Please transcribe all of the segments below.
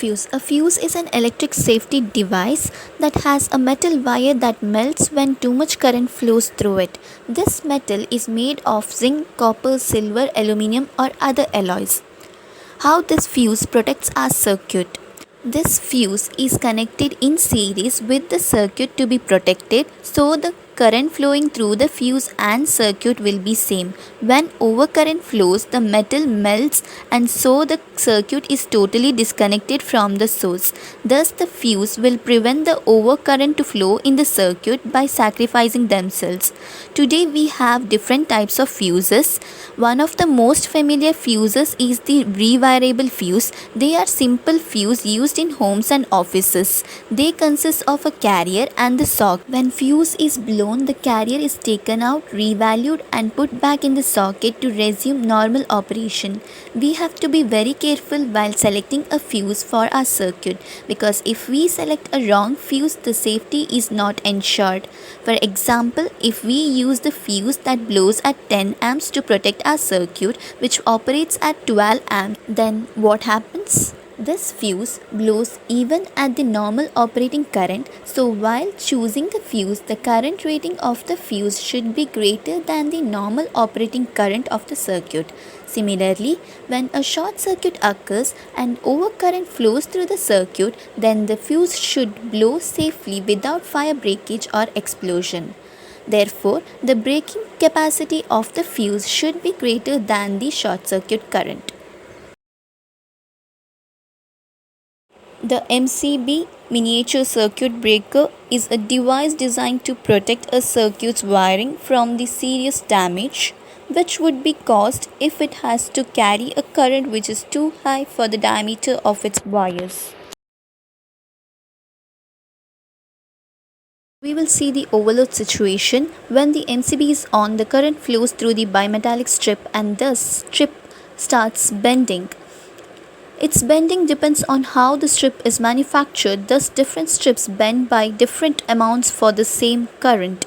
Fuse. A fuse is an electric safety device that has a metal wire that melts when too much current flows through it. This metal is made of zinc, copper, silver, aluminum, or other alloys. How this fuse protects our circuit. This fuse is connected in series with the circuit to be protected, so the current flowing through the fuse and circuit will be same. When overcurrent flows, the metal melts and so the circuit is totally disconnected from the source. Thus the fuse will prevent the overcurrent to flow in the circuit by sacrificing themselves. Today we have different types of fuses. One of the most familiar fuses is the rewirable fuse. They are simple fuse used in homes and offices. They consist of a carrier and the socket. When fuse is blown, the carrier is taken out, revalued and put back in the socket to resume normal operation. We have to be very careful while selecting a fuse for our circuit, because if we select a wrong fuse, the safety is not ensured. For example, if we use the fuse that blows at 10 amps to protect our circuit, which operates at 12 amps, then what happens? This fuse blows even at the normal operating current, so while choosing the fuse, the current rating of the fuse should be greater than the normal operating current of the circuit. Similarly, when a short circuit occurs and overcurrent flows through the circuit, then the fuse should blow safely without fire breakage or explosion. Therefore, the breaking capacity of the fuse should be greater than the short circuit current. The MCB miniature circuit breaker is a device designed to protect a circuit's wiring from the serious damage which would be caused if it has to carry a current which is too high for the diameter of its wires. We will see the overload situation. When the MCB is on, the current flows through the bimetallic strip and thus strip starts bending. Its bending depends on how the strip is manufactured, thus different strips bend by different amounts for the same current.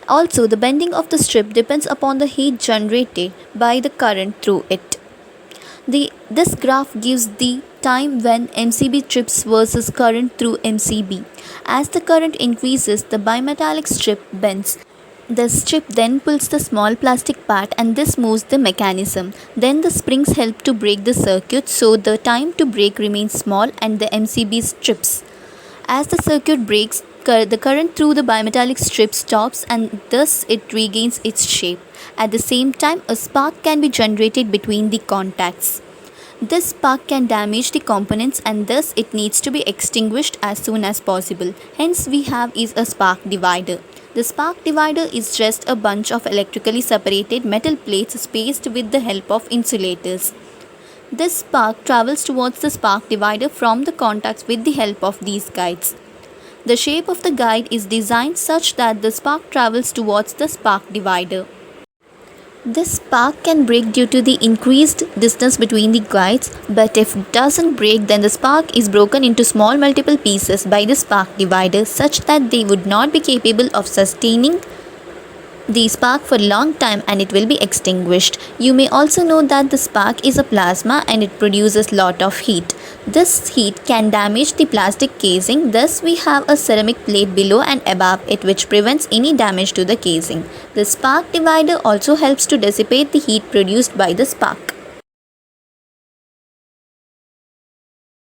Also, the bending of the strip depends upon the heat generated by the current through it. This graph gives the time when MCB trips versus current through MCB. As the current increases, the bimetallic strip bends. The strip then pulls the small plastic part and this moves the mechanism. Then the springs help to break the circuit, so the time to break remains small and the MCB strips. As the circuit breaks, the current through the bimetallic strip stops and thus it regains its shape. At the same time, a spark can be generated between the contacts. This spark can damage the components and thus it needs to be extinguished as soon as possible. Hence we have is a spark divider. The spark divider is just a bunch of electrically separated metal plates spaced with the help of insulators. This spark travels towards the spark divider from the contacts with the help of these guides. The shape of the guide is designed such that the spark travels towards the spark divider. This spark can break due to the increased distance between the guides, but if it doesn't break, then the spark is broken into small multiple pieces by the spark divider such that they would not be capable of sustaining the spark for a long time and it will be extinguished. You may also know that the spark is a plasma and it produces lot of heat. This heat can damage the plastic casing, thus we have a ceramic plate below and above it which prevents any damage to the casing. The spark divider also helps to dissipate the heat produced by the spark.